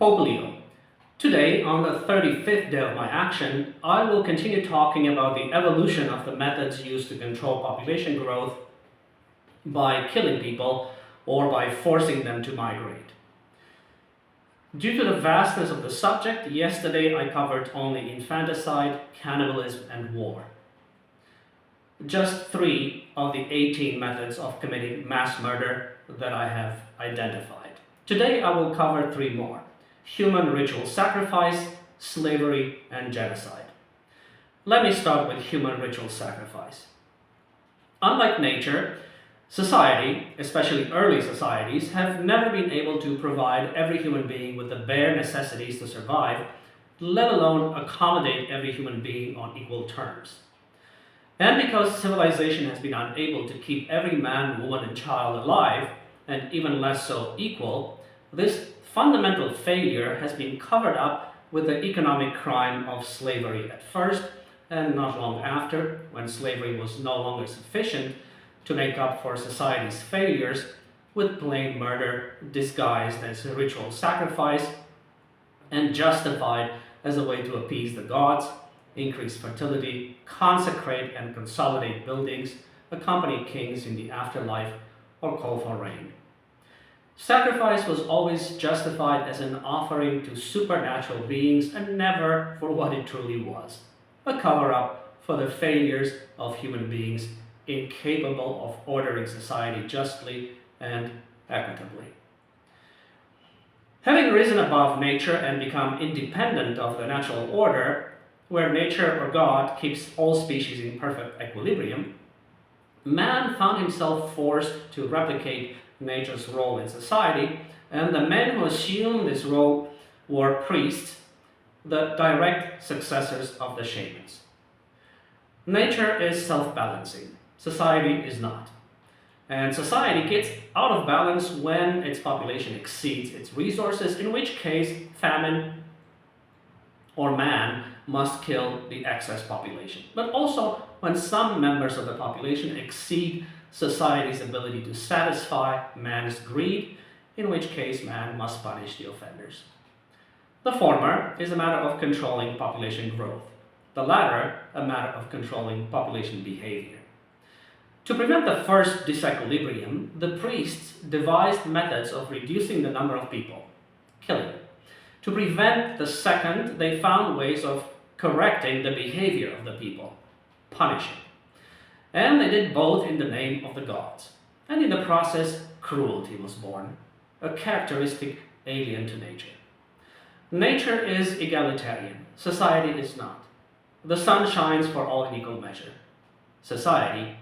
Pope Leo. Today, on the 35th day of my action, I will continue talking about the evolution of the methods used to control population growth by killing people or by forcing them to migrate. Due to the vastness of the subject, yesterday I covered only infanticide, cannibalism, and war. Just 3 of the 18 methods of committing mass murder that I have identified. Today I will cover 3 more: human ritual sacrifice, slavery, and genocide. Let me start with human ritual sacrifice. Unlike nature, society, especially early societies, have never been able to provide every human being with the bare necessities to survive, let alone accommodate every human being on equal terms. And because civilization has been unable to keep every man, woman, and child alive, and even less so equal, this fundamental failure has been covered up with the economic crime of slavery at first, and not long after, when slavery was no longer sufficient to make up for society's failures, with plain murder disguised as a ritual sacrifice and justified as a way to appease the gods, increase fertility, consecrate and consolidate buildings, accompany kings in the afterlife, or call for rain. Sacrifice was always justified as an offering to supernatural beings and never for what it truly was: a cover-up for the failures of human beings incapable of ordering society justly and equitably. Having risen above nature and become independent of the natural order, where nature or God keeps all species in perfect equilibrium, man found himself forced to replicate nature's role in society, and the men who assumed this role were priests, the direct successors of the shamans. Nature is self-balancing. Society is not. And society gets out of balance when its population exceeds its resources, in which case famine or man must kill the excess population. But also when some members of the population exceed society's ability to satisfy man's greed, in which case man must punish the offenders. The former is a matter of controlling population growth, the latter a matter of controlling population behavior. To prevent the first disequilibrium, the priests devised methods of reducing the number of people, killing. To prevent the second, they found ways of correcting the behavior of the people, punishing. And they did both in the name of the gods. And in the process, cruelty was born, a characteristic alien to nature. Nature is egalitarian. Society is not. The sun shines for all in equal measure. Society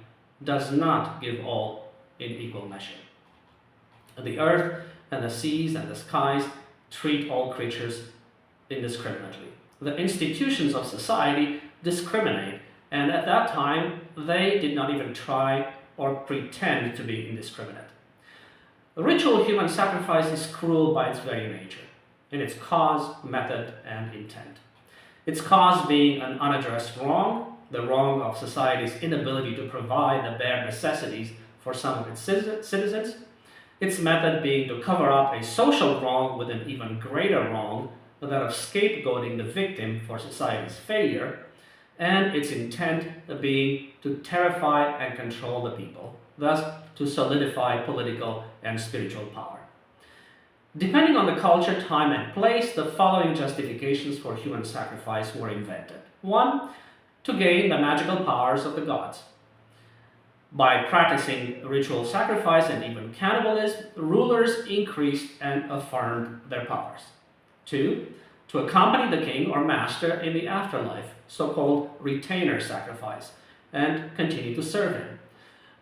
does not give all in equal measure. The earth and the seas and the skies treat all creatures indiscriminately. The institutions of society discriminate, and at that time they did not even try or pretend to be indiscriminate. Ritual human sacrifice is cruel by its very nature, in its cause, method, and intent. Its cause being an unaddressed wrong, the wrong of society's inability to provide the bare necessities for some of its citizens, its method being to cover up a social wrong with an even greater wrong, that of scapegoating the victim for society's failure, and its intent being to terrify and control the people, thus to solidify political and spiritual power. Depending on the culture, time, and place, the following justifications for human sacrifice were invented. 1. To gain the magical powers of the gods. By practicing ritual sacrifice and even cannibalism, rulers increased and affirmed their powers. 2. To accompany the king or master in the afterlife, so-called retainer sacrifice, and continue to serve him.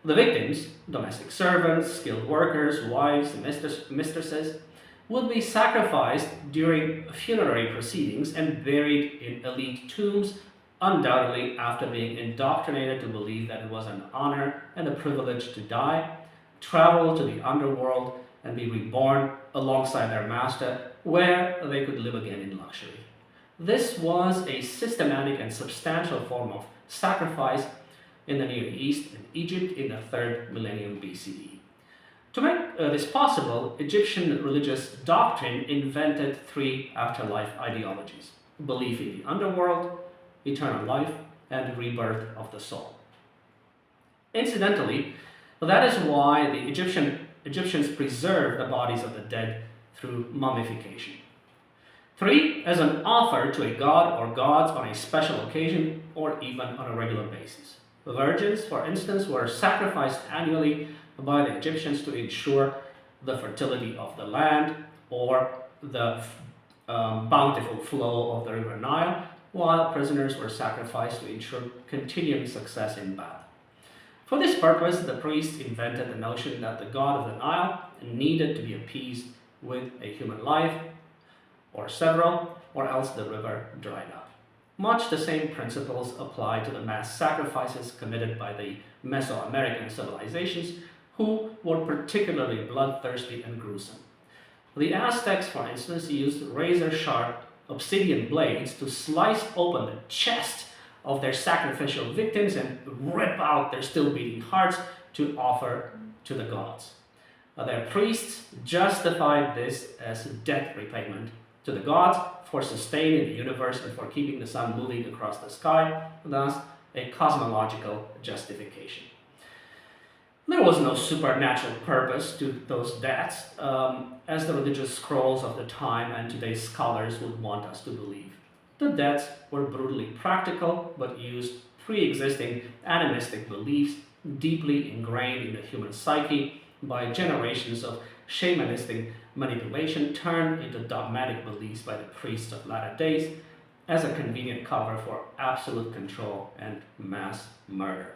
The victims, domestic servants, skilled workers, wives, and mistresses, would be sacrificed during funerary proceedings and buried in elite tombs, undoubtedly after being indoctrinated to believe that it was an honor and a privilege to die, travel to the underworld, and be reborn alongside their master, where they could live again in luxury. This was a systematic and substantial form of sacrifice in the Near East and Egypt in the 3rd millennium BCE. To make this possible, Egyptian religious doctrine invented three afterlife ideologies: belief in the underworld, eternal life, and rebirth of the soul. Incidentally, that is why the Egyptians preserved the bodies of the dead through mummification. Three, as an offer to a god or gods on a special occasion or even on a regular basis. Virgins, for instance, were sacrificed annually by the Egyptians to ensure the fertility of the land or the bountiful flow of the river Nile, while prisoners were sacrificed to ensure continuing success in battle. For this purpose, the priests invented the notion that the god of the Nile needed to be appeased with a human life, or several, or else the river dried up. Much the same principles apply to the mass sacrifices committed by the Mesoamerican civilizations, who were particularly bloodthirsty and gruesome. The Aztecs, for instance, used razor-sharp obsidian blades to slice open the chest of their sacrificial victims and rip out their still beating hearts to offer to the gods. Their priests justified this as debt repayment to the gods for sustaining the universe and for keeping the sun moving across the sky, thus a cosmological justification. There was no supernatural purpose to those debts, as the religious scrolls of the time and today's scholars would want us to believe. The debts were brutally practical, but used pre-existing animistic beliefs deeply ingrained in the human psyche by generations of shamanistic manipulation turned into dogmatic beliefs by the priests of latter days as a convenient cover for absolute control and mass murder.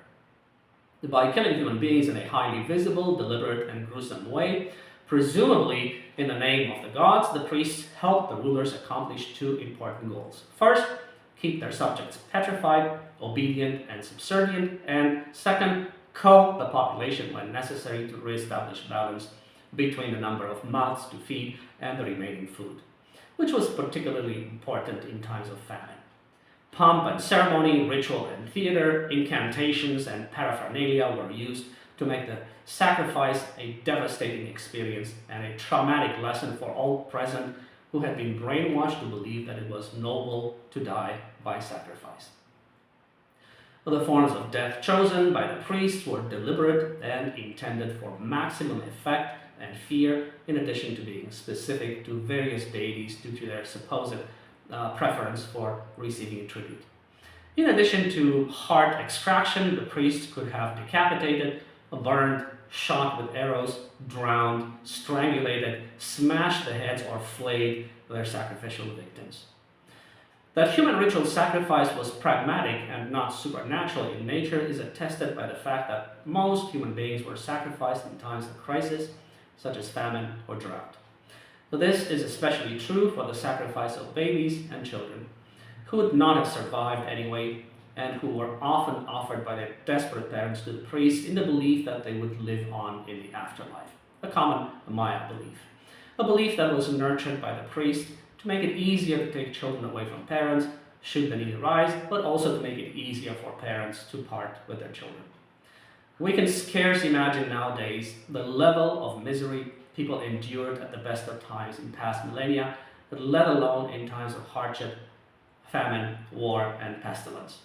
By killing human beings in a highly visible, deliberate, and gruesome way, presumably in the name of the gods, the priests helped the rulers accomplish two important goals. First, keep their subjects petrified, obedient, and subservient, and second, cull the population when necessary to re-establish balance between the number of mouths to feed and the remaining food, which was particularly important in times of famine. Pomp and ceremony, ritual and theater, incantations and paraphernalia were used to make the sacrifice a devastating experience and a traumatic lesson for all present who had been brainwashed to believe that it was noble to die by sacrifice. The forms of death chosen by the priests were deliberate and intended for maximum effect and fear, in addition to being specific to various deities due to their supposed preference for receiving tribute. In addition to heart extraction, the priests could have decapitated, burned, shot with arrows, drowned, strangulated, smashed the heads, or flayed their sacrificial victims. That human ritual sacrifice was pragmatic and not supernatural in nature is attested by the fact that most human beings were sacrificed in times of crisis, such as famine or drought. This is especially true for the sacrifice of babies and children, who would not have survived anyway, and who were often offered by their desperate parents to the priests in the belief that they would live on in the afterlife, a common Maya belief. A belief that was nurtured by the priest to make it easier to take children away from parents should the need arise, but also to make it easier for parents to part with their children. We can scarce imagine nowadays the level of misery people endured at the best of times in past millennia, let alone in times of hardship, famine, war, and pestilence.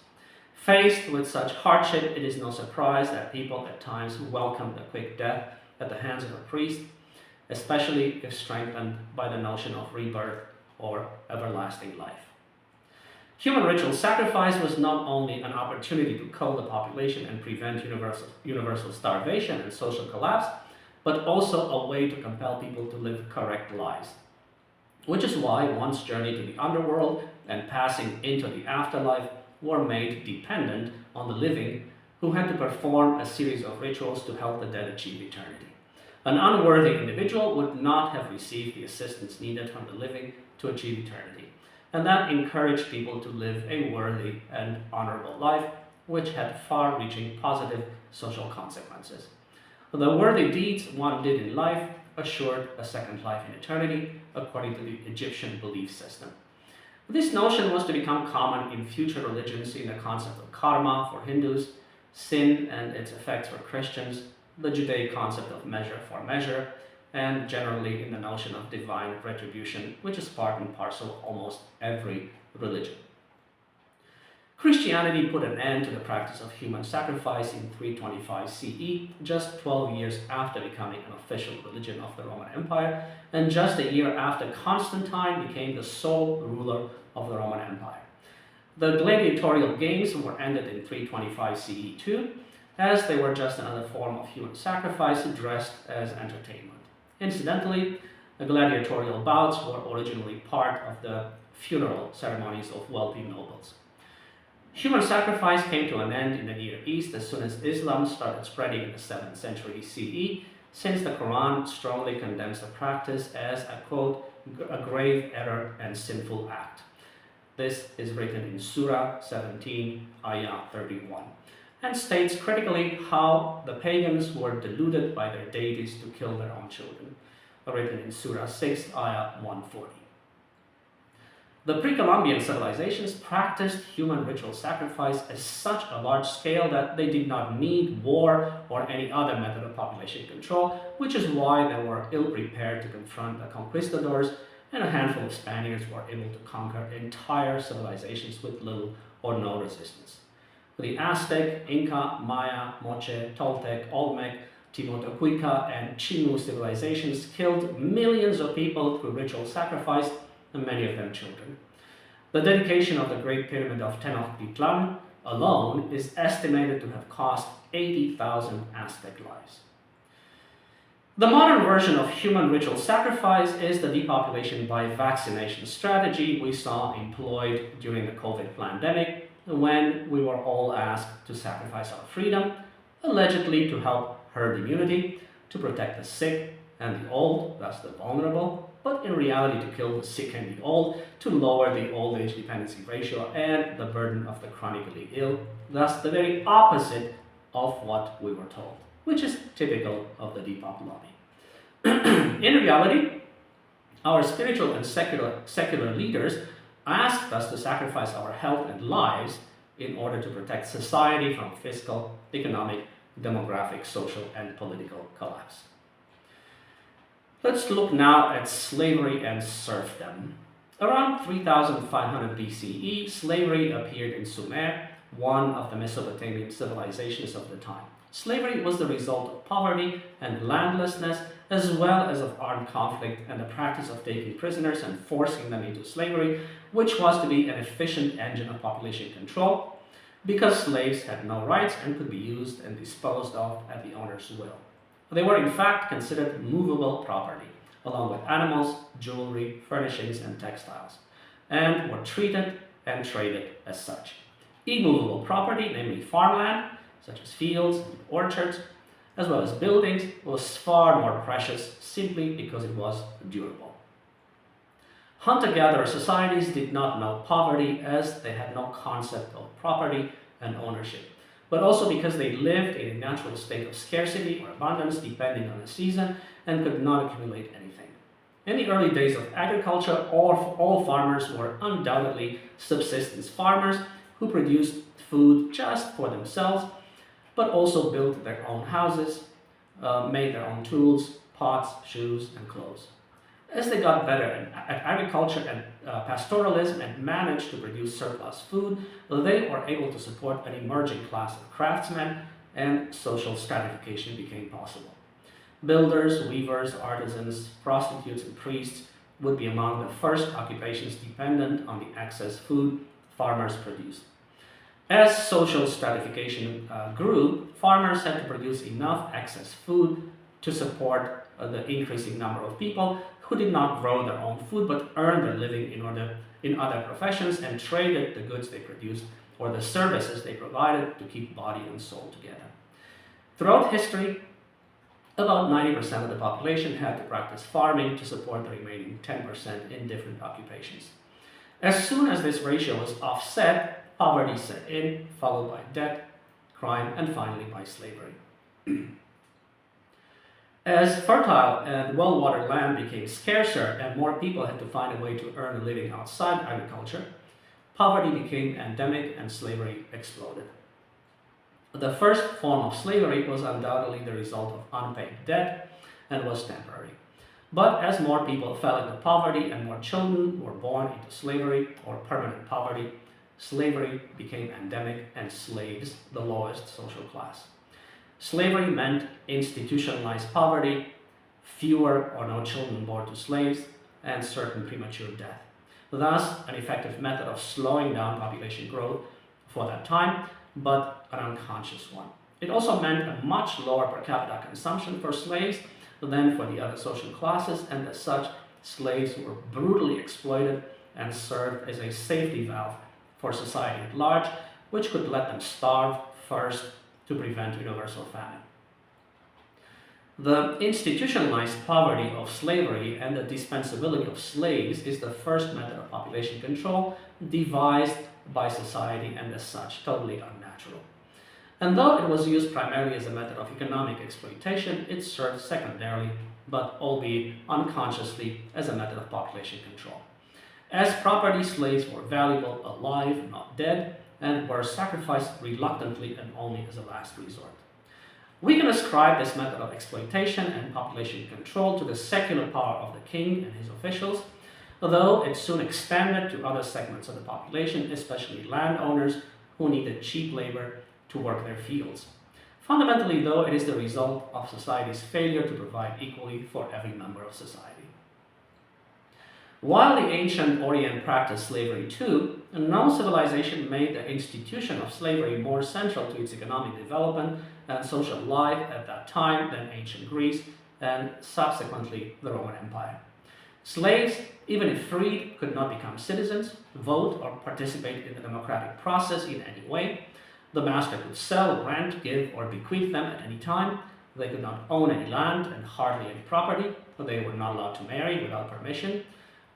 Faced with such hardship, it is no surprise that people at times welcomed a quick death at the hands of a priest, especially if strengthened by the notion of rebirth or everlasting life. Human ritual sacrifice was not only an opportunity to cull the population and prevent universal starvation and social collapse, but also a way to compel people to live correct lives. Which is why one's journey to the underworld and passing into the afterlife were made dependent on the living, who had to perform a series of rituals to help the dead achieve eternity. An unworthy individual would not have received the assistance needed from the living to achieve eternity, and that encouraged people to live a worthy and honorable life, which had far-reaching positive social consequences. The worthy deeds one did in life assured a second life in eternity, according to the Egyptian belief system. This notion was to become common in future religions in the concept of karma for Hindus, sin and its effects for Christians, the Judaic concept of measure for measure, and generally in the notion of divine retribution, which is part and parcel of almost every religion. Christianity put an end to the practice of human sacrifice in 325 CE, just 12 years after becoming an official religion of the Roman Empire, and just a year after Constantine became the sole ruler of the Roman Empire. The gladiatorial games were ended in 325 CE too, as they were just another form of human sacrifice dressed as entertainment. Incidentally, the gladiatorial bouts were originally part of the funeral ceremonies of wealthy nobles. Human sacrifice came to an end in the Near East as soon as Islam started spreading in the 7th century CE, since the Quran strongly condemns the practice as a, quote, a grave error and sinful act. This is written in Surah 17, Ayah 31, and states critically how the pagans were deluded by their deities to kill their own children, written in Surah 6, Ayah 140. The pre-Columbian civilizations practiced human ritual sacrifice at such a large scale that they did not need war or any other method of population control, which is why they were ill-prepared to confront the conquistadors, and a handful of Spaniards were able to conquer entire civilizations with little or no resistance. The Aztec, Inca, Maya, Moche, Toltec, Olmec, Timotocuica, and Chimu civilizations killed millions of people through ritual sacrifice, and many of them children. The dedication of the Great Pyramid of Tenochtitlan alone is estimated to have cost 80,000 Aztec lives. The modern version of human ritual sacrifice is the depopulation by vaccination strategy we saw employed during the COVID pandemic, when we were all asked to sacrifice our freedom, allegedly to help herd immunity, to protect the sick and the old, thus the vulnerable, but in reality to kill the sick and the old, to lower the old age dependency ratio and the burden of the chronically ill, thus the very opposite of what we were told, which is typical of the Depop lobby. In reality, our spiritual and secular leaders asked us to sacrifice our health and lives in order to protect society from fiscal, economic, demographic, social, and political collapse. Let's look now at slavery and serfdom. Around 3500 BCE, slavery appeared in Sumer, one of the Mesopotamian civilizations of the time. Slavery was the result of poverty and landlessness, as well as of armed conflict and the practice of taking prisoners and forcing them into slavery, which was to be an efficient engine of population control, because slaves had no rights and could be used and disposed of at the owner's will. They were in fact considered movable property, along with animals, jewelry, furnishings, and textiles, and were treated and traded as such. Immovable property, namely farmland, such as fields and orchards, as well as buildings, was far more precious simply because it was durable. Hunter-gatherer societies did not know poverty, as they had no concept of property and ownership, but also because they lived in a natural state of scarcity or abundance depending on the season and could not accumulate anything. In the early days of agriculture, all farmers were undoubtedly subsistence farmers who produced food just for themselves, but also built their own houses, made their own tools, pots, shoes, and clothes. As they got better at agriculture and pastoralism and managed to produce surplus food, they were able to support an emerging class of craftsmen, and social stratification became possible. Builders, weavers, artisans, prostitutes, and priests would be among the first occupations dependent on the excess food farmers produced. As social stratification grew, farmers had to produce enough excess food to support the increasing number of people who did not grow their own food but earned their living in other professions and traded the goods they produced or the services they provided to keep body and soul together. Throughout history, about 90% of the population had to practice farming to support the remaining 10% in different occupations. As soon as this ratio was offset, poverty set in, followed by debt, crime, and finally by slavery. As fertile and well-watered land became scarcer and more people had to find a way to earn a living outside agriculture, poverty became endemic and slavery exploded. The first form of slavery was undoubtedly the result of unpaid debt and was temporary. But as more people fell into poverty and more children were born into slavery or permanent poverty, slavery became endemic and slaves the lowest social class. Slavery meant institutionalized poverty, fewer or no children born to slaves, and certain premature death. Thus, an effective method of slowing down population growth for that time, but an unconscious one. It also meant a much lower per capita consumption for slaves than for the other social classes, and as such, slaves were brutally exploited and served as a safety valve for society at large, which could let them starve first to prevent universal famine. The institutionalized poverty of slavery and the dispensability of slaves is the first method of population control devised by society and as such totally unnatural. And though it was used primarily as a method of economic exploitation, it served secondarily, but albeit unconsciously, as a method of population control. As property, slaves were valuable alive, not dead, and were sacrificed reluctantly and only as a last resort. We can ascribe this method of exploitation and population control to the secular power of the king and his officials, although it soon expanded to other segments of the population, especially landowners who needed cheap labor to work their fields. Fundamentally, though, it is the result of society's failure to provide equally for every member of society. While the ancient Orient practiced slavery too, no civilization made the institution of slavery more central to its economic development and social life at that time than ancient Greece and subsequently the Roman Empire. Slaves, even if freed, could not become citizens, vote, or participate in the democratic process in any way. The master could sell, rent, give, or bequeath them at any time. They could not own any land and hardly any property. They were not allowed to marry without permission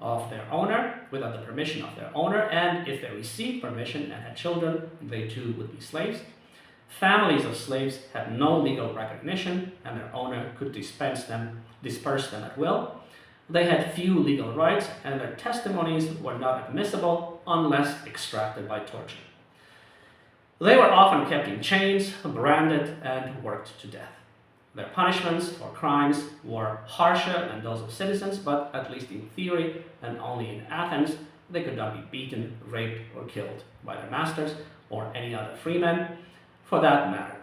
of their owner, without the permission of their owner, and if they received permission and had children, they too would be slaves. Families of slaves had no legal recognition, and their owner could disperse them at will. They had few legal rights, and their testimonies were not admissible unless extracted by torture. They were often kept in chains, branded, and worked to death. Their punishments for crimes were harsher than those of citizens, but at least in theory, and only in Athens, they could not be beaten, raped, or killed by their masters or any other freemen, for that matter.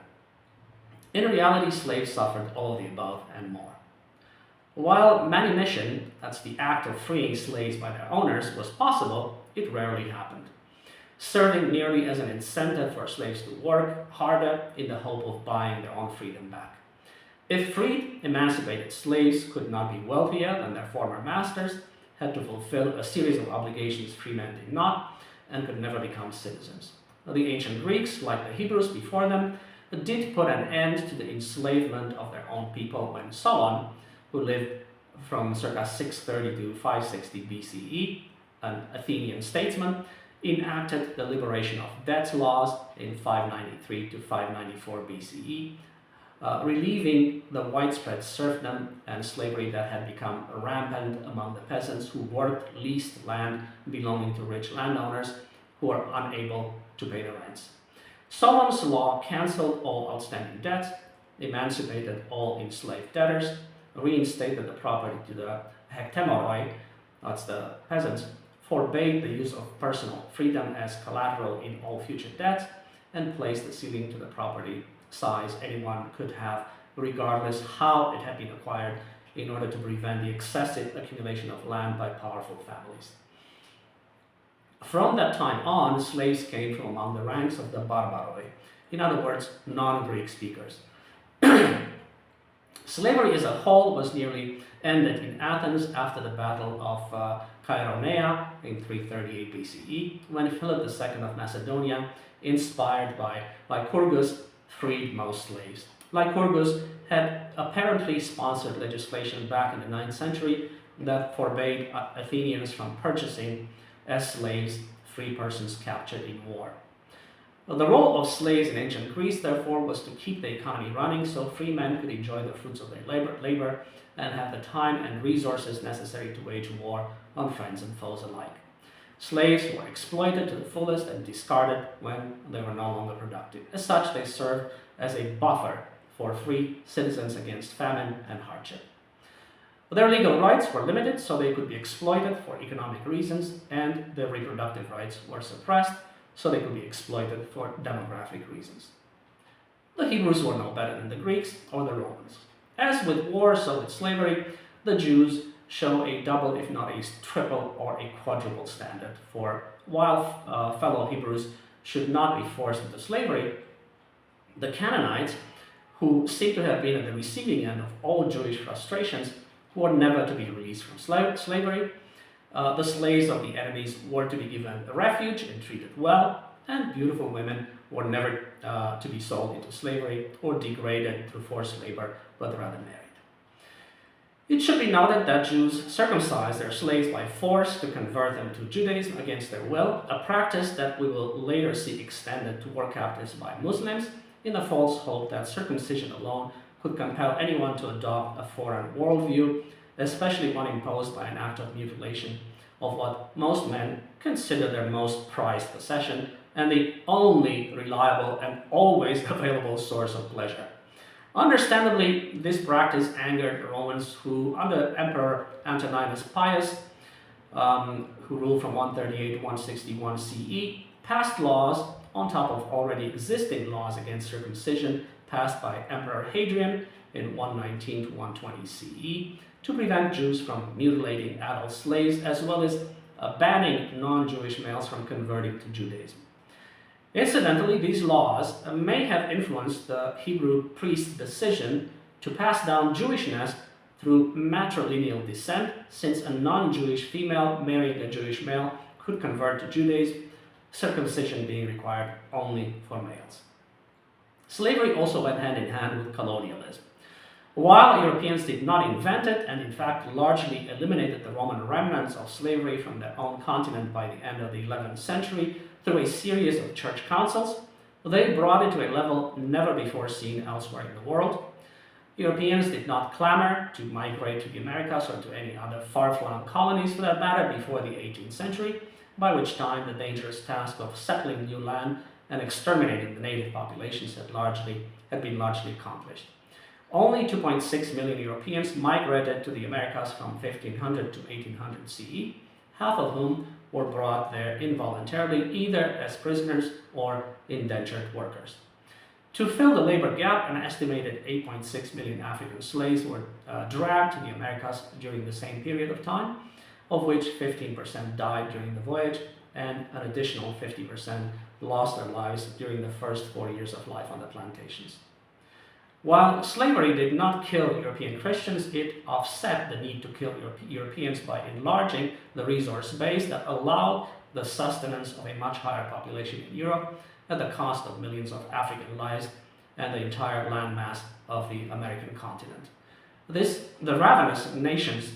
In reality, slaves suffered all of the above and more. While manumission, that's the act of freeing slaves by their owners, was possible, it rarely happened, serving merely as an incentive for slaves to work harder in the hope of buying their own freedom back. If freed, emancipated slaves could not be wealthier than their former masters, had to fulfill a series of obligations free men did not, and could never become citizens. The ancient Greeks, like the Hebrews before them, did put an end to the enslavement of their own people when Solon, who lived from circa 630 to 560 BCE, an Athenian statesman, enacted the liberation of debts laws in 593 to 594 BCE, relieving the widespread serfdom and slavery that had become rampant among the peasants who worked leased land belonging to rich landowners who were unable to pay the rents. Solon's law cancelled all outstanding debts, emancipated all enslaved debtors, reinstated the property to the hektemoroi, that's the peasants, forbade the use of personal freedom as collateral in all future debts, and placed a ceiling to the property size anyone could have, regardless how it had been acquired, in order to prevent the excessive accumulation of land by powerful families. From that time on, slaves came from among the ranks of the barbaroi, in other words, non-Greek speakers. Slavery as a whole was nearly ended in Athens after the Battle of Chaeronea in 338 BCE, when Philip II of Macedonia, inspired by Lycurgus, freed most slaves. Lycurgus had apparently sponsored legislation back in the 9th century that forbade Athenians from purchasing as slaves free persons captured in war. The role of slaves in ancient Greece, therefore, was to keep the economy running so free men could enjoy the fruits of their labor and have the time and resources necessary to wage war on friends and foes alike. Slaves were exploited to the fullest and discarded when they were no longer productive. As such, they served as a buffer for free citizens against famine and hardship. Their legal rights were limited, so they could be exploited for economic reasons, and their reproductive rights were suppressed, so they could be exploited for demographic reasons. The Hebrews were no better than the Greeks or the Romans. As with war, so with slavery, the Jews show a double, if not a triple or a quadruple standard. For while fellow Hebrews should not be forced into slavery, the Canaanites, who seem to have been at the receiving end of all Jewish frustrations, were never to be released from slavery. The slaves of the enemies were to be given a refuge and treated well, and beautiful women were never to be sold into slavery or degraded through forced labor, but rather married. It should be noted that Jews circumcised their slaves by force to convert them to Judaism against their will, a practice that we will later see extended to war captives by Muslims in the false hope that circumcision alone could compel anyone to adopt a foreign worldview, especially one imposed by an act of mutilation of what most men consider their most prized possession and the only reliable and always available source of pleasure. Understandably, this practice angered the Romans who, under Emperor Antoninus Pius, who ruled from 138 to 161 CE, passed laws on top of already existing laws against circumcision passed by Emperor Hadrian in 119 to 120 CE to prevent Jews from mutilating adult slaves, as well as banning non-Jewish males from converting to Judaism. Incidentally, these laws may have influenced the Hebrew priest's decision to pass down Jewishness through matrilineal descent, since a non-Jewish female marrying a Jewish male could convert to Judaism, circumcision being required only for males. Slavery also went hand in hand with colonialism. While Europeans did not invent it, and in fact largely eliminated the Roman remnants of slavery from their own continent by the end of the 11th century through a series of church councils, they brought it to a level never before seen elsewhere in the world. Europeans did not clamor to migrate to the Americas or to any other far-flung colonies for that matter before the 18th century, by which time the dangerous task of settling new land and exterminating the native populations had been largely accomplished. Only 2.6 million Europeans migrated to the Americas from 1500 to 1800 CE, half of whom were brought there involuntarily, either as prisoners or indentured workers. To fill the labor gap, an estimated 8.6 million African slaves were dragged to the Americas during the same period of time, of which 15% died during the voyage, and an additional 50% lost their lives during the first 4 years of life on the plantations. While slavery did not kill European Christians, it offset the need to kill Europeans by enlarging the resource base that allowed the sustenance of a much higher population in Europe at the cost of millions of African lives and the entire landmass of the American continent. The ravenous nations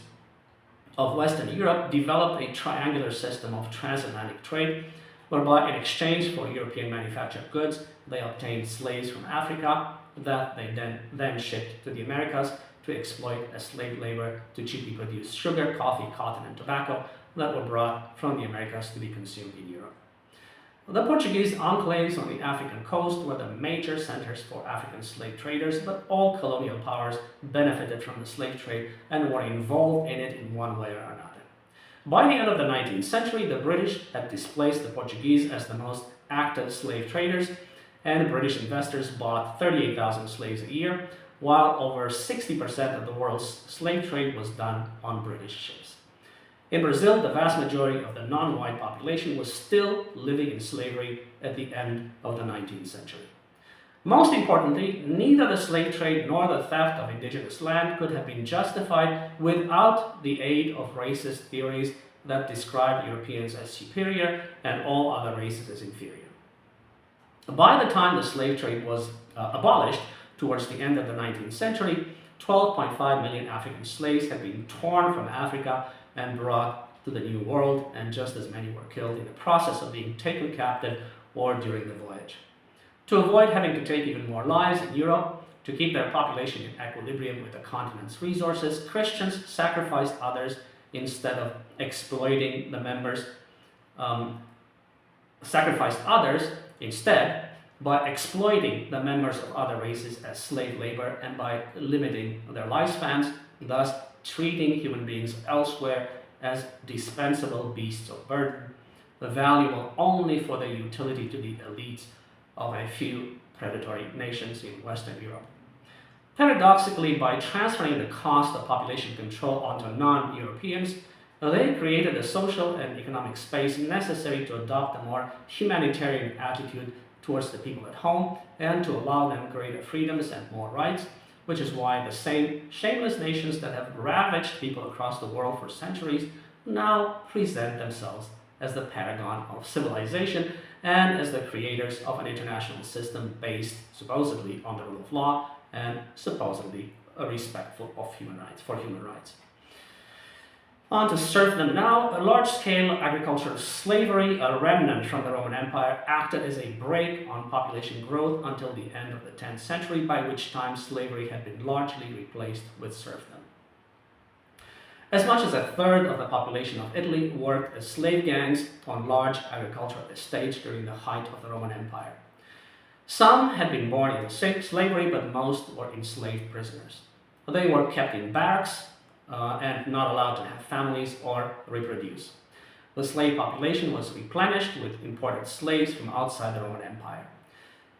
of Western Europe developed a triangular system of transatlantic trade, whereby in exchange for European manufactured goods, they obtained slaves from Africa that they then shipped to the Americas to exploit as slave labor to cheaply produce sugar, coffee, cotton, and tobacco that were brought from the Americas to be consumed in Europe. The Portuguese enclaves on the African coast were the major centers for African slave traders, but all colonial powers benefited from the slave trade and were involved in it in one way or another. By the end of the 19th century, the British had displaced the Portuguese as the most active slave traders, and British investors bought 38,000 slaves a year, while over 60% of the world's slave trade was done on British ships. In Brazil, the vast majority of the non-white population was still living in slavery at the end of the 19th century. Most importantly, neither the slave trade nor the theft of indigenous land could have been justified without the aid of racist theories that describe Europeans as superior and all other races as inferior. By the time the slave trade was abolished, towards the end of the 19th century, 12.5 million African slaves had been torn from Africa and brought to the New World, and just as many were killed in the process of being taken captive or during the voyage. To avoid having to take even more lives in Europe, to keep their population in equilibrium with the continent's resources, Christians sacrificed others instead of exploiting the members um, sacrificed others instead by exploiting the members of other races as slave labor and by limiting their lifespans, thus treating human beings elsewhere as dispensable beasts of burden, valuable only for their utility to the elites of a few predatory nations in Western Europe. Paradoxically, by transferring the cost of population control onto non-Europeans, they created the social and economic space necessary to adopt a more humanitarian attitude towards the people at home and to allow them greater freedoms and more rights, which is why the same shameless nations that have ravaged people across the world for centuries now present themselves as the paragon of civilization and as the creators of an international system based supposedly on the rule of law and supposedly respectful of human rights. On to serfdom now. A large-scale agricultural slavery, a remnant from the Roman Empire, acted as a brake on population growth until the end of the 10th century, by which time slavery had been largely replaced with serfdom. As much as a third of the population of Italy worked as slave gangs on large agricultural estates during the height of the Roman Empire. Some had been born into slavery, but most were enslaved prisoners. They were kept in barracks and not allowed to have families or reproduce. The slave population was replenished with imported slaves from outside the Roman Empire.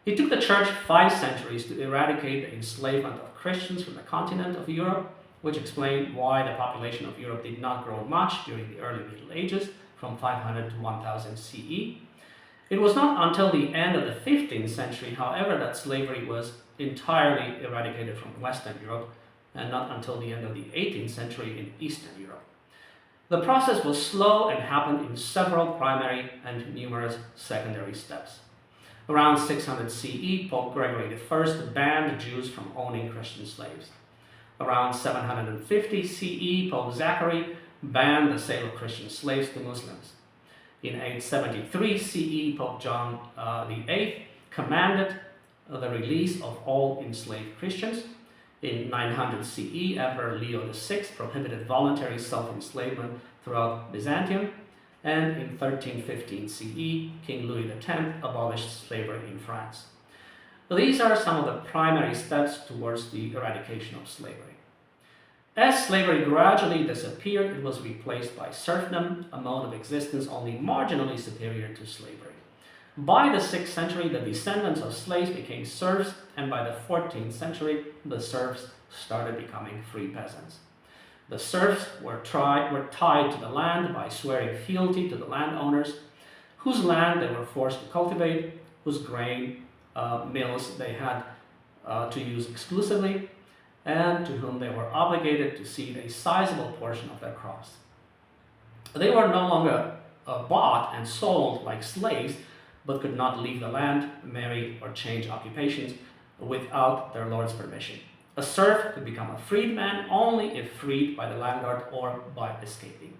It took the Church 5 centuries to eradicate the enslavement of Christians from the continent of Europe, which explained why the population of Europe did not grow much during the early Middle Ages, from 500 to 1000 CE. It was not until the end of the 15th century, however, that slavery was entirely eradicated from Western Europe, and not until the end of the 18th century in Eastern Europe. The process was slow and happened in several primary and numerous secondary steps. Around 600 CE, Pope Gregory I banned Jews from owning Christian slaves. Around 750 CE, Pope Zachary banned the sale of Christian slaves to Muslims. In 873 CE, Pope John VIII commanded the release of all enslaved Christians. In 900 CE, Emperor Leo VI prohibited voluntary self-enslavement throughout Byzantium, and in 1315 CE, King Louis X abolished slavery in France. These are some of the primary steps towards the eradication of slavery. As slavery gradually disappeared, it was replaced by serfdom, a mode of existence only marginally superior to slavery. By the 6th century, the descendants of slaves became serfs, and by the 14th century, the serfs started becoming free peasants. The serfs were tied to the land by swearing fealty to the landowners, whose land they were forced to cultivate, whose grain mills they had to use exclusively, and to whom they were obligated to cede a sizable portion of their crops. They were no longer bought and sold like slaves, but could not leave the land, marry, or change occupations without their lord's permission. A serf could become a freedman only if freed by the landlord or by escaping.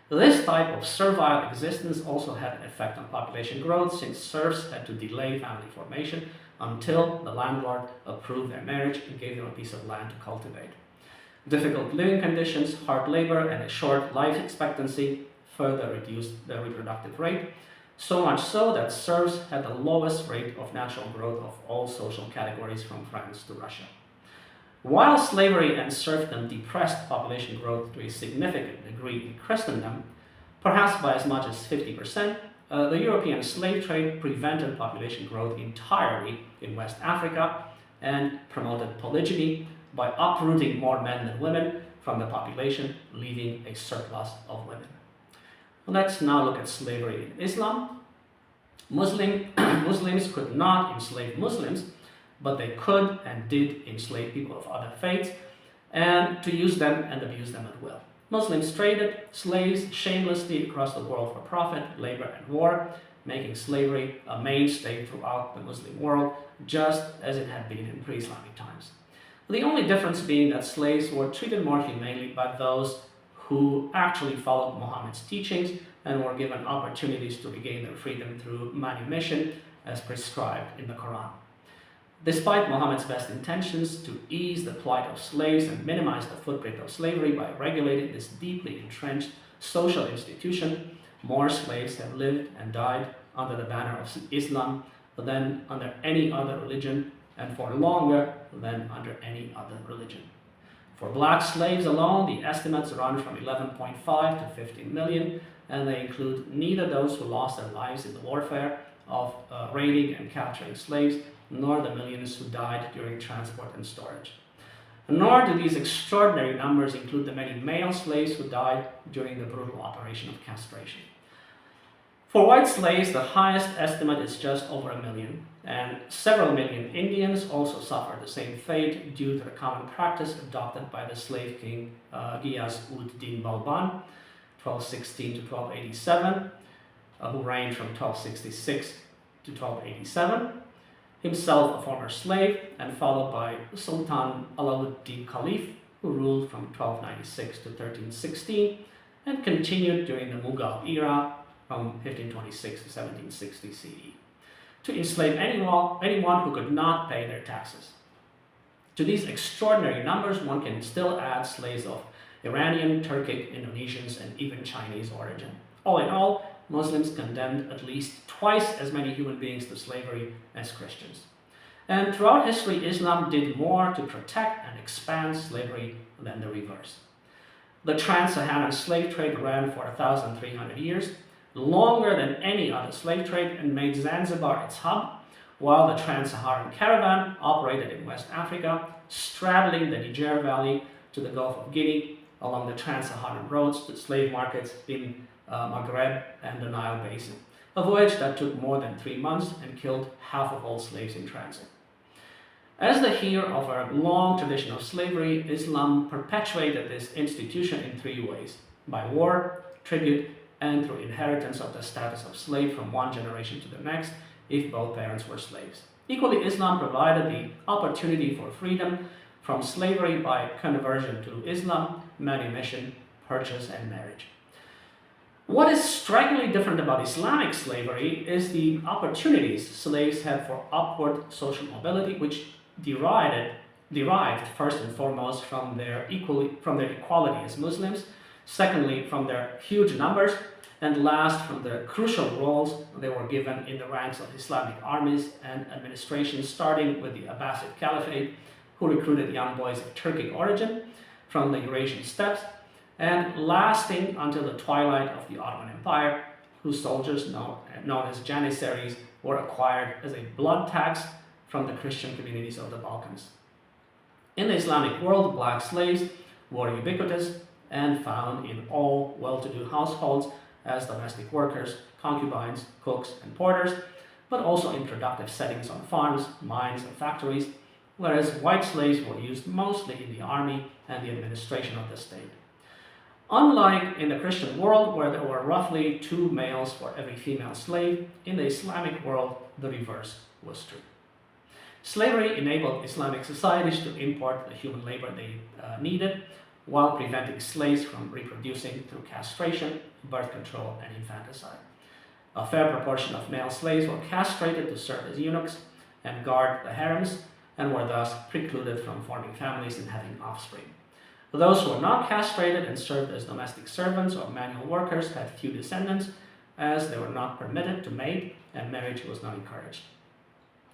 This type of servile existence also had an effect on population growth, since serfs had to delay family formation until the landlord approved their marriage and gave them a piece of land to cultivate. Difficult living conditions, hard labor, and a short life expectancy further reduced the reproductive rate, so much so that serfs had the lowest rate of natural growth of all social categories from France to Russia. While slavery and serfdom depressed population growth to a significant degree in Christendom, perhaps by as much as 50%, the European slave trade prevented population growth entirely in West Africa and promoted polygyny by uprooting more men than women from the population, leaving a surplus of women. Let's now look at slavery in Islam. Muslims could not enslave Muslims, but they could and did enslave people of other faiths and to use them and abuse them at will. Muslims traded slaves shamelessly across the world for profit, labor, and war, making slavery a mainstay throughout the Muslim world, just as it had been in pre-Islamic times. The only difference being that slaves were treated more humanely by those who actually followed Muhammad's teachings and were given opportunities to regain their freedom through manumission as prescribed in the Quran. Despite Muhammad's best intentions to ease the plight of slaves and minimize the footprint of slavery by regulating this deeply entrenched social institution, More slaves have lived and died under the banner of Islam than under any other religion, and for longer than under any other religion. For black slaves alone, the estimates run from 11.5 to 15 million, and they include neither those who lost their lives in the warfare of raiding and capturing slaves, nor the millions who died during transport and storage. Nor do these extraordinary numbers include the many male slaves who died during the brutal operation of castration. For white slaves, the highest estimate is just over 1 million, and several million Indians also suffered the same fate due to the common practice adopted by the slave king Ghiyas-ud-Din Balban, 1216 to 1287, who reigned from 1266 to 1287, himself a former slave, and followed by Sultan Alauddin Khalif, who ruled from 1296 to 1316, and continued during the Mughal era from 1526 to 1760 CE, to enslave anyone who could not pay their taxes. To these extraordinary numbers, one can still add slaves of Iranian, Turkic, Indonesian, and even Chinese origin. All in all, Muslims condemned at least twice as many human beings to slavery as Christians. And throughout history, Islam did more to protect and expand slavery than the reverse. The trans-Saharan slave trade ran for 1,300 years, longer than any other slave trade, and made Zanzibar its hub, while the trans-Saharan caravan operated in West Africa, straddling the Niger Valley to the Gulf of Guinea, along the trans-Saharan roads to slave markets in Maghreb and the Nile Basin, a voyage that took more than 3 months and killed half of all slaves in transit. As the heir of a long tradition of slavery, Islam perpetuated this institution in 3 ways: by war, tribute, and through inheritance of the status of slave from one generation to the next, if both parents were slaves. Equally, Islam provided the opportunity for freedom from slavery by conversion to Islam, manumission, purchase, and marriage. What is strikingly different about Islamic slavery is the opportunities slaves had for upward social mobility, which derived first and foremost from their equality as Muslims, secondly from their huge numbers, and last from the crucial roles they were given in the ranks of Islamic armies and administrations, starting with the Abbasid Caliphate, who recruited young boys of Turkic origin from the Eurasian steppes, and lasting until the twilight of the Ottoman Empire, whose soldiers, known as Janissaries, were acquired as a blood tax from the Christian communities of the Balkans. In the Islamic world, black slaves were ubiquitous and found in all well-to-do households as domestic workers, concubines, cooks, and porters, but also in productive settings on farms, mines, and factories, whereas white slaves were used mostly in the army and the administration of the state. Unlike in the Christian world, where there were roughly 2 males for every female slave, in the Islamic world, the reverse was true. Slavery enabled Islamic societies to import the human labor they needed, while preventing slaves from reproducing through castration, birth control, and infanticide. A fair proportion of male slaves were castrated to serve as eunuchs and guard the harems, and were thus precluded from forming families and having offspring. Those who were not castrated and served as domestic servants or manual workers had few descendants, as they were not permitted to mate and marriage was not encouraged.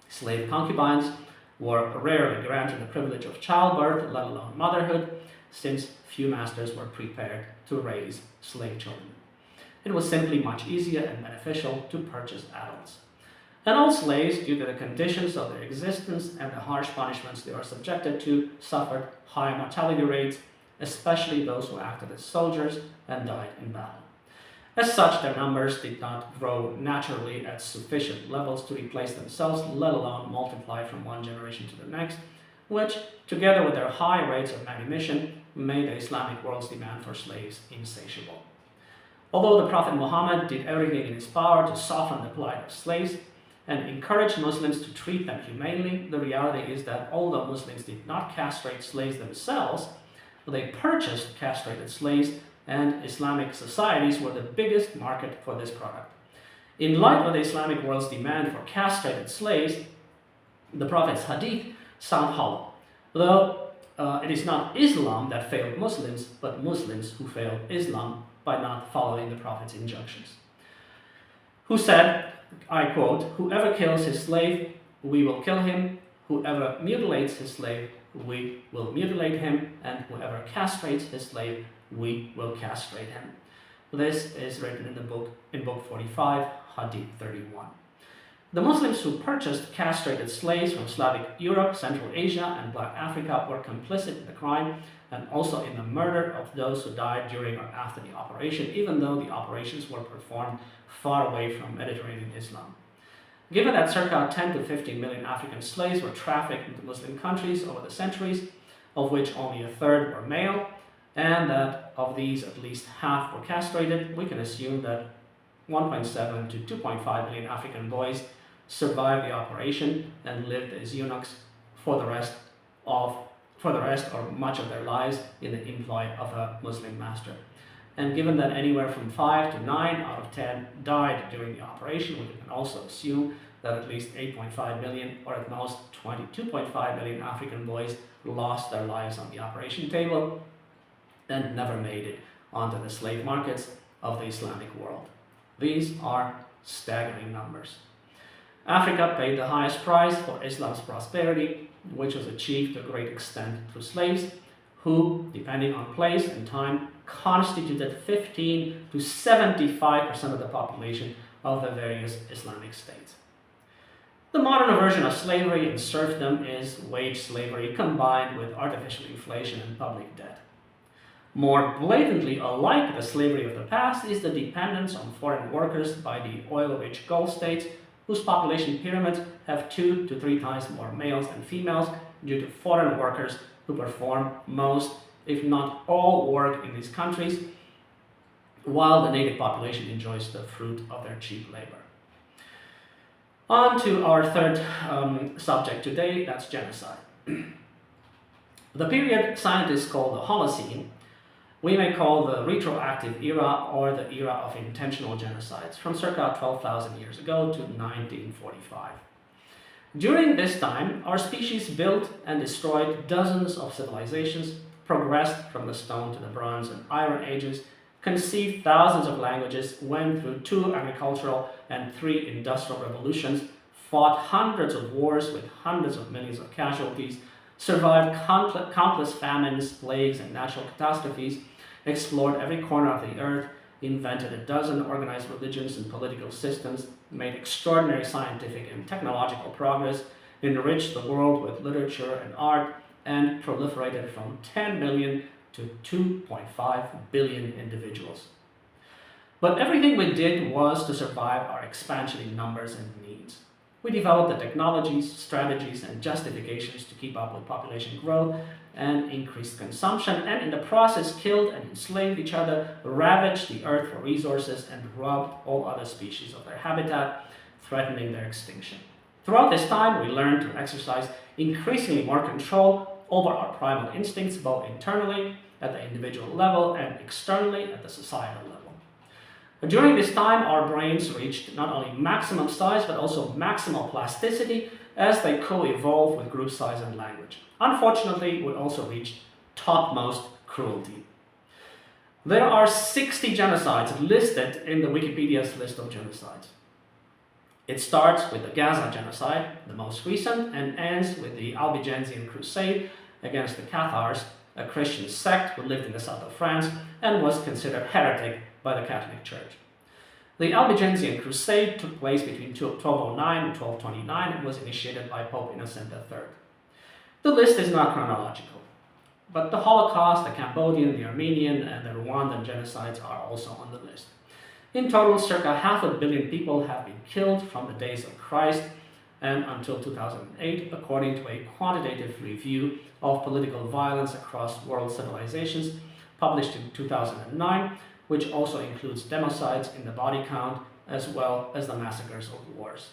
Slave concubines were rarely granted the privilege of childbirth, let alone motherhood, since few masters were prepared to raise slave children. It was simply much easier and beneficial to purchase adults. And all slaves, due to the conditions of their existence and the harsh punishments they were subjected to, suffered high mortality rates, especially those who acted as soldiers and died in battle. As such, their numbers did not grow naturally at sufficient levels to replace themselves, let alone multiply from one generation to the next, which, together with their high rates of manumission, made the Islamic world's demand for slaves insatiable. Although the Prophet Muhammad did everything in his power to soften the plight of slaves and encourage Muslims to treat them humanely, the reality is that although Muslims did not castrate slaves themselves, they purchased castrated slaves, and Islamic societies were the biggest market for this product. In light of the Islamic world's demand for castrated slaves, the Prophet's hadith sound hollow, though it is not Islam that failed Muslims, but Muslims who failed Islam by not following the Prophet's injunctions, who said, I quote, "Whoever kills his slave, we will kill him. Whoever mutilates his slave, we will mutilate him. And whoever castrates his slave, we will castrate him." This is written in book 45, Hadith 31. The Muslims who purchased castrated slaves from Slavic Europe, Central Asia, and Black Africa were complicit in the crime and also in the murder of those who died during or after the operation, even though the operations were performed far away from Mediterranean Islam. Given that circa 10 to 15 million African slaves were trafficked into Muslim countries over the centuries, of which only a third were male, and that of these at least half were castrated, we can assume that 1.7 to 2.5 million African boys survived the operation and lived as eunuchs for the rest or much of their lives in the employ of a Muslim master. And given that anywhere from 5 to 9 out of 10 died during the operation, we can also assume that at least 8.5 million or at most 22.5 million African boys lost their lives on the operation table and never made it onto the slave markets of the Islamic world. These are staggering numbers. Africa paid the highest price for Islam's prosperity, which was achieved to a great extent through slaves, who, depending on place and time, constituted 15 to 75% of the population of the various Islamic states. The modern version of slavery and serfdom is wage slavery combined with artificial inflation and public debt. More blatantly alike the slavery of the past is the dependence on foreign workers by the oil-rich Gulf states, whose population pyramids have 2 to 3 times more males than females due to foreign workers who perform most, if not all, work in these countries, while the native population enjoys the fruit of their cheap labor. On to our third subject today, that's genocide. The period scientists call the Holocene, we may call the retroactive era or the era of intentional genocides, from circa 12,000 years ago to 1945. During this time, our species built and destroyed dozens of civilizations, progressed from the Stone to the Bronze and Iron Ages, conceived thousands of languages, went through 2 agricultural and 3 industrial revolutions, fought hundreds of wars with hundreds of millions of casualties, survived countless famines, plagues, and natural catastrophes, explored every corner of the earth, invented a dozen organized religions and political systems, made extraordinary scientific and technological progress, enriched the world with literature and art, and proliferated from 10 million to 2.5 billion individuals. But everything we did was to survive our expansion in numbers and needs. We developed the technologies, strategies, and justifications to keep up with population growth and increased consumption, and in the process killed and enslaved each other, ravaged the earth for resources, and robbed all other species of their habitat, threatening their extinction. Throughout this time, we learned to exercise increasingly more control over our primal instincts, both internally at the individual level and externally at the societal level. During this time, our brains reached not only maximum size, but also maximal plasticity as they co-evolve with group size and language. Unfortunately, we also reached topmost cruelty. There are 60 genocides listed in the Wikipedia's list of genocides. It starts with the Gaza genocide, the most recent, and ends with the Albigensian Crusade against the Cathars, a Christian sect who lived in the south of France and was considered heretic by the Catholic Church. The Albigensian Crusade took place between 1209 and 1229 and was initiated by Pope Innocent III. The list is not chronological, but the Holocaust, the Cambodian, the Armenian, and the Rwandan genocides are also on the list. In total, circa 500 million people have been killed from the days of Christ and until 2008, according to a quantitative review of political violence across world civilizations published in 2009, which also includes democides in the body count as well as the massacres of wars.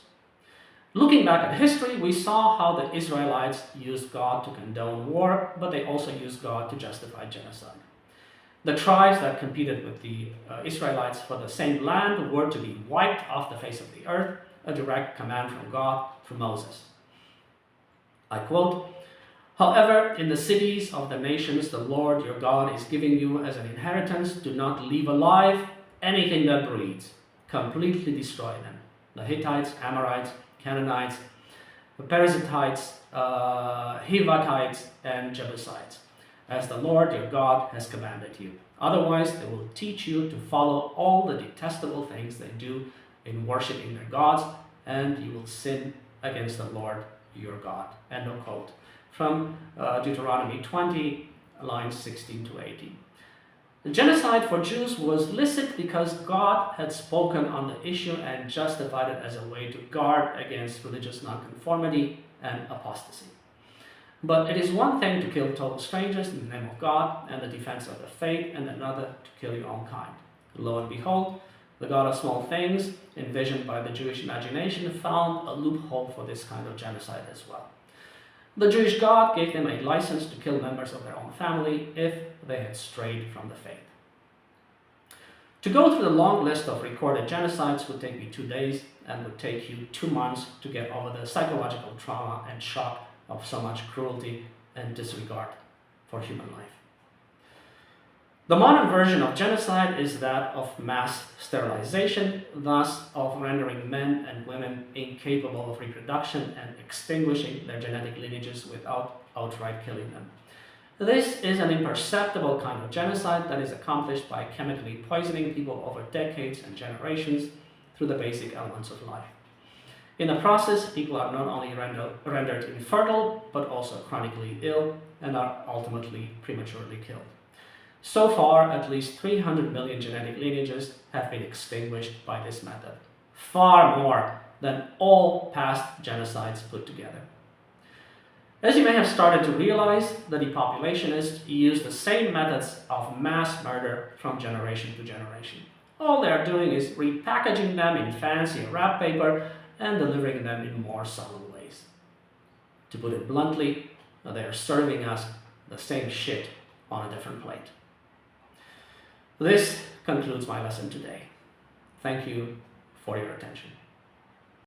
Looking back at history, we saw how the Israelites used God to condone war, but they also used God to justify genocide. The tribes that competed with the Israelites for the same land were to be wiped off the face of the earth, a direct command from God through Moses. I quote, However, in the cities of the nations the Lord your God is giving you as an inheritance, do not leave alive anything that breathes. Completely destroy them. The Hittites, Amorites, Canaanites, the Perizzites, Hivites, and Jebusites, as the Lord your God has commanded you. Otherwise, they will teach you to follow all the detestable things they do in worshiping their gods, and you will sin against the Lord your God. End of quote. From Deuteronomy 20, lines 16 to 18. The genocide for Jews was licit because God had spoken on the issue and justified it as a way to guard against religious nonconformity and apostasy. But it is one thing to kill total strangers in the name of God and the defense of the faith, and another to kill your own kind. Lo and behold, the God of small things, envisioned by the Jewish imagination, found a loophole for this kind of genocide as well. The Jewish God gave them a license to kill members of their own family if they had strayed from the faith. To go through the long list of recorded genocides would take me 2 days and would take you 2 months to get over the psychological trauma and shock of so much cruelty and disregard for human life. The modern version of genocide is that of mass sterilization, thus of rendering men and women incapable of reproduction and extinguishing their genetic lineages without outright killing them. This is an imperceptible kind of genocide that is accomplished by chemically poisoning people over decades and generations through the basic elements of life. In the process, people are not only rendered infertile, but also chronically ill and are ultimately prematurely killed. So far, at least 300 million genetic lineages have been extinguished by this method, far more than all past genocides put together. As you may have started to realize, the depopulationists use the same methods of mass murder from generation to generation. All they are doing is repackaging them in fancy wrap paper and delivering them in more subtle ways. To put it bluntly, they are serving us the same shit on a different plate. This concludes my lesson today. Thank you for your attention.